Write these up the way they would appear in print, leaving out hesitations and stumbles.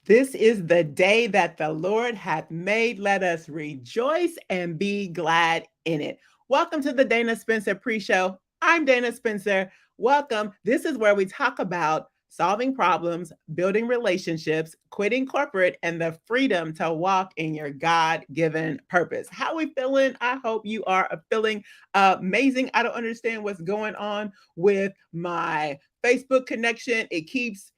This is the day that the Lord hath made. Let us rejoice and be glad in it. Welcome to the Dana Spencer pre-show. I'm Dana Spencer. Welcome. This is where we talk about solving problems, building relationships, quitting corporate, and the freedom to walk in your God-given purpose. How we feeling? I hope you are feeling amazing. I don't understand what's going on with my Facebook connection. It keeps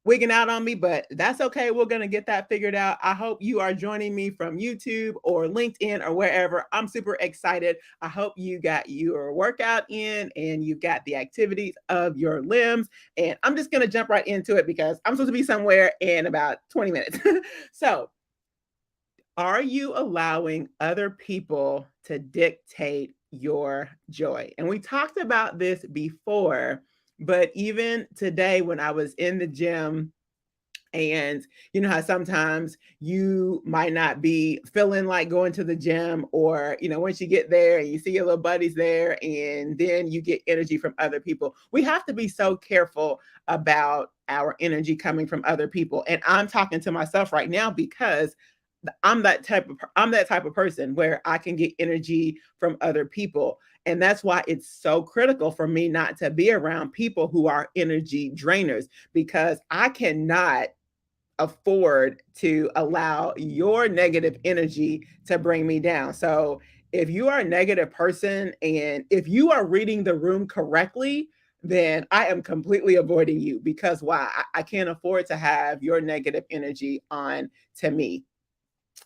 wigging out on me, but that's okay. We're going to get that figured out. I hope you are joining me from YouTube or LinkedIn or wherever. I'm super excited. I hope you got your workout in and you got the activities of your limbs. And I'm just going to jump right into it because I'm supposed to be somewhere in about 20 minutes. So, are you allowing other people to dictate your joy? And we talked about this before, but even today when I was in the gym, and you know how sometimes you might not be feeling like going to the gym, or once you get there and you see your little buddies there and then you get energy from other people. We have to be so careful about our energy coming from other people. And I'm talking to myself right now because I'm that type of person where I can get energy from other people. And that's why it's so critical for me not to be around people who are energy drainers, because I cannot afford to allow your negative energy to bring me down. So if you are a negative person and if you are reading the room correctly, then I am completely avoiding you, because why? I can't afford to have your negative energy on to me.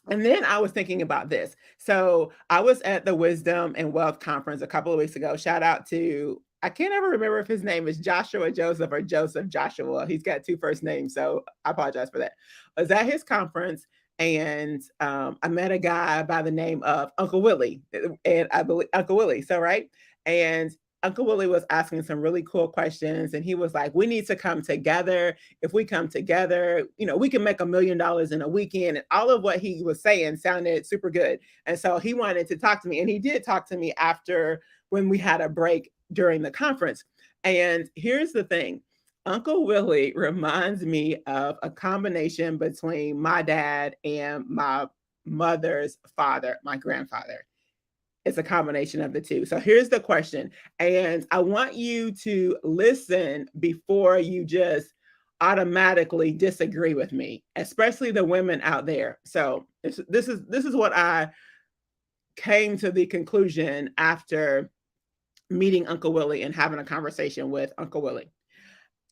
And then I was thinking about this. So I was at the Wisdom and Wealth Conference a couple of weeks ago. Shout out to, I can't ever remember if his name is Joshua Joseph or Joseph Joshua. He's got two first names, so I apologize for that. I was at his conference, and I met a guy by the name of Uncle Willie, and I believe Uncle Willie. So right, and Uncle Willie was asking some really cool questions, and he was like, "We need to come together. If we come together, we can make $1 million in a weekend." And all of what he was saying sounded super good. And so he wanted to talk to me, and he did talk to me after, when we had a break during the conference. And here's the thing. Uncle Willie reminds me of a combination between my dad and my mother's father, my grandfather. It's a combination of the two. So here's the question. And I want you to listen before you just automatically disagree with me, especially the women out there. So this is what I came to the conclusion after meeting Uncle Willie and having a conversation with Uncle Willie,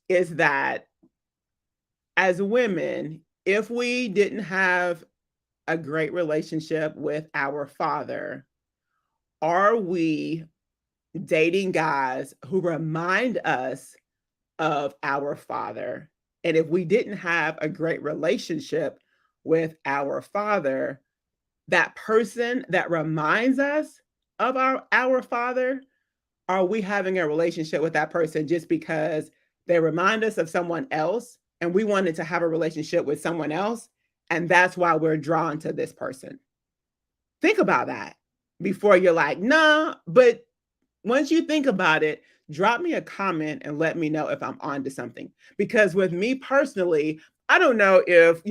is that as women, if we didn't have a great relationship with our father, are we dating guys who remind us of our father? And if we didn't have a great relationship with our father, that person that reminds us of our father, are we having a relationship with that person just because they remind us of someone else and we wanted to have a relationship with someone else? And that's why we're drawn to this person. Think about that before you're like, nah. But once you think about it, drop me a comment and let me know if I'm on to something. Because with me personally, I don't know if,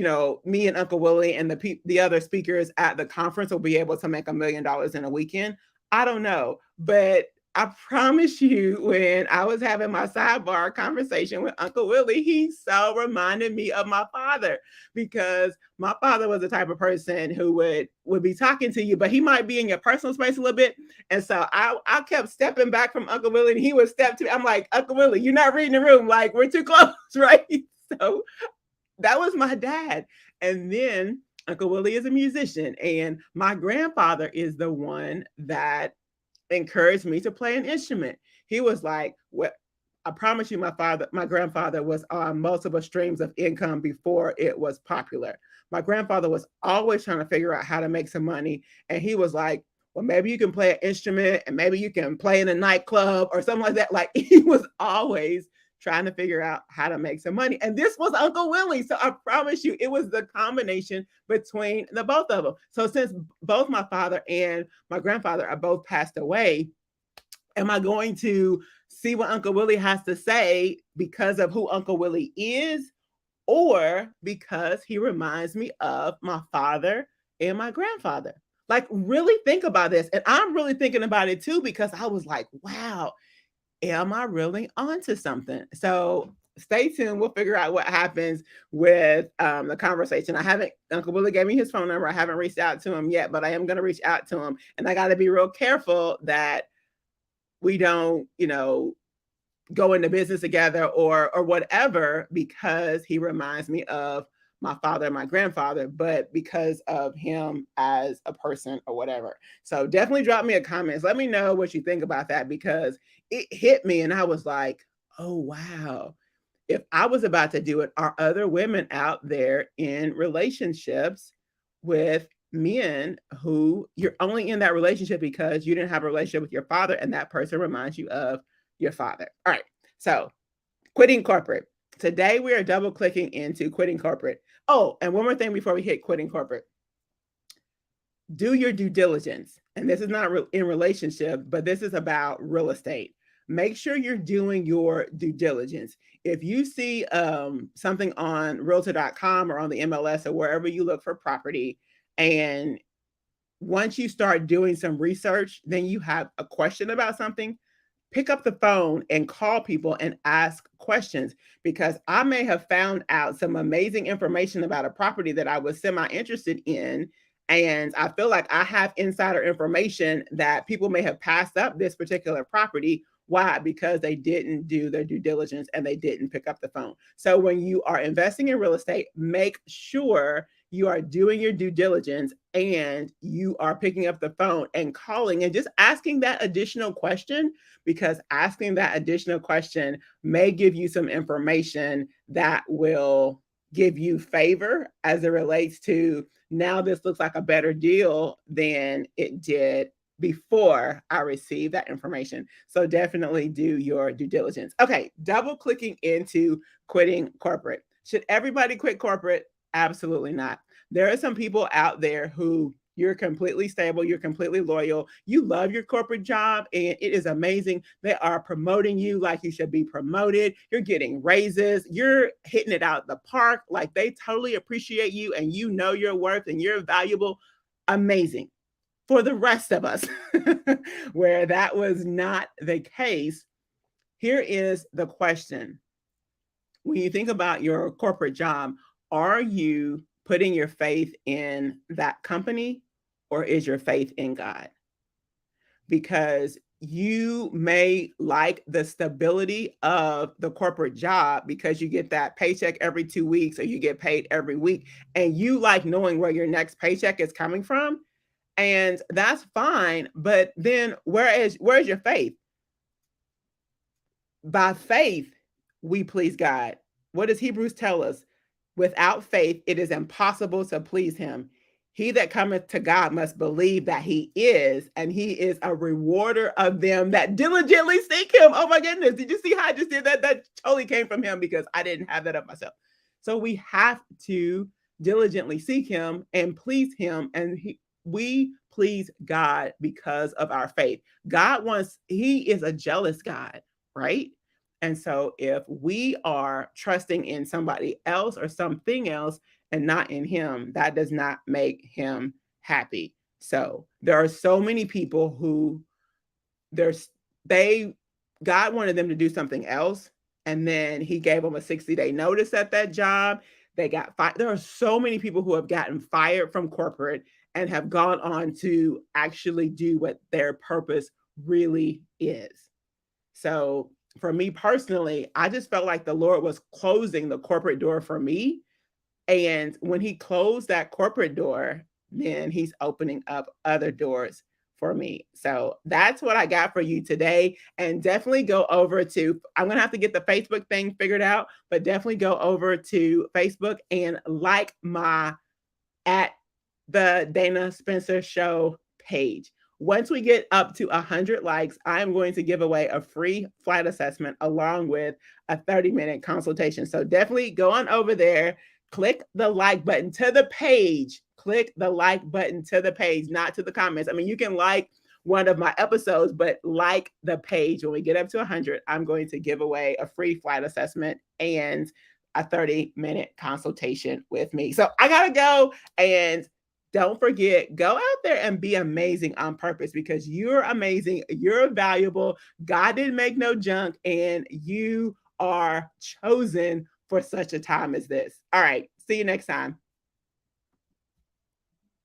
me and Uncle Willie and the other speakers at the conference will be able to make $1 million in a weekend. I don't know. But I promise you, when I was having my sidebar conversation with Uncle Willie, he so reminded me of my father, because my father was the type of person who would be talking to you, but he might be in your personal space a little bit. And so I kept stepping back from Uncle Willie, and he would step to me. I'm like, Uncle Willie, you're not reading the room. Like, we're too close, right? So that was my dad. And then Uncle Willie is a musician, and my grandfather is the one that encouraged me to play an instrument. He was like, "What? I promise you, my grandfather was on multiple streams of income before it was popular. My grandfather was always trying to figure out how to make some money, and he was like, well, maybe you can play an instrument, and maybe you can play in a nightclub or something like that." Like, he was always trying to figure out how to make some money. And this was Uncle Willie. So I promise you, it was the combination between the both of them. So since both my father and my grandfather are both passed away, am I going to see what Uncle Willie has to say because of who Uncle Willie is? or because he reminds me of my father and my grandfather. Like, really think about this. And I'm really thinking about it too, because I was like, wow, am I really onto something? So stay tuned. We'll figure out what happens with the conversation. I haven't, Uncle Willie gave me his phone number. I haven't reached out to him yet, but I am going to reach out to him. And I got to be real careful that we don't, go into business together or whatever, because he reminds me of my father and my grandfather, but because of him as a person or whatever. So definitely drop me a comment. Let me know what you think about that, because it hit me and I was like, oh wow. If I was about to do it, are other women out there in relationships with men who you're only in that relationship because you didn't have a relationship with your father and that person reminds you of your father? All right. So quitting corporate. Today we are double clicking into quitting corporate. Oh, and one more thing before we hit quitting corporate. Do your due diligence. And this is not in relationship, but this is about real estate. Make sure you're doing your due diligence. If you see something on realtor.com or on the MLS or wherever you look for property, and once you start doing some research, then you have a question about something, pick up the phone and call people and ask questions, because I may have found out some amazing information about a property that I was semi interested in. And I feel like I have insider information that people may have passed up this particular property. Why? Because they didn't do their due diligence and they didn't pick up the phone. So when you are investing in real estate, make sure you are doing your due diligence and you are picking up the phone and calling and just asking that additional question, because asking that additional question may give you some information that will give you favor as it relates to, now this looks like a better deal than it did before I received that information. So definitely do your due diligence. Okay, double clicking into quitting corporate. Should everybody quit corporate? Absolutely not. There are some people out there who, you're completely stable, you're completely loyal, you love your corporate job, and it is amazing. They are promoting you like you should be promoted. You're getting raises, you're hitting it out the park, like they totally appreciate you and you know your worth and you're valuable. Amazing. For the rest of us, where that was not the case, here is the question. When you think about your corporate job, are you putting your faith in that company, or is your faith in God? Because you may like the stability of the corporate job because you get that paycheck every 2 weeks or you get paid every week, and you like knowing where your next paycheck is coming from. And that's fine. But then where's your faith? By faith, we please God. What does Hebrews tell us? Without faith, it is impossible to please him. He that cometh to God must believe that he is, and he is a rewarder of them that diligently seek him. Oh my goodness. Did you see how I just did that? That totally came from him because I didn't have that up myself. So we have to diligently seek him and please him. And we please God because of our faith. He is a jealous God, right? And so if we are trusting in somebody else or something else and not in him, that does not make him happy. So there are so many people who they God wanted them to do something else, and then he gave them a 60-day notice at that job. They got fired. There are so many people who have gotten fired from corporate and have gone on to actually do what their purpose really is. So for me personally, I just felt like the Lord was closing the corporate door for me. And when he closed that corporate door, then he's opening up other doors for me. So that's what I got for you today. And definitely go over to, I'm going to have to get the Facebook thing figured out, but definitely go over to Facebook and like my at the Dana Spencer Show page. Once we get up to 100 likes, I'm going to give away a free flight assessment along with a 30-minute consultation. So definitely go on over there, click the like button to the page. Click the like button to the page, not to the comments. I mean, you can like one of my episodes, but like the page. When we get up to 100, I'm going to give away a free flight assessment and a 30-minute consultation with me. So I got to go, and don't forget, go out there and be amazing on purpose, because you're amazing. You're valuable. God didn't make no junk, and you are chosen for such a time as this. All right. See you next time.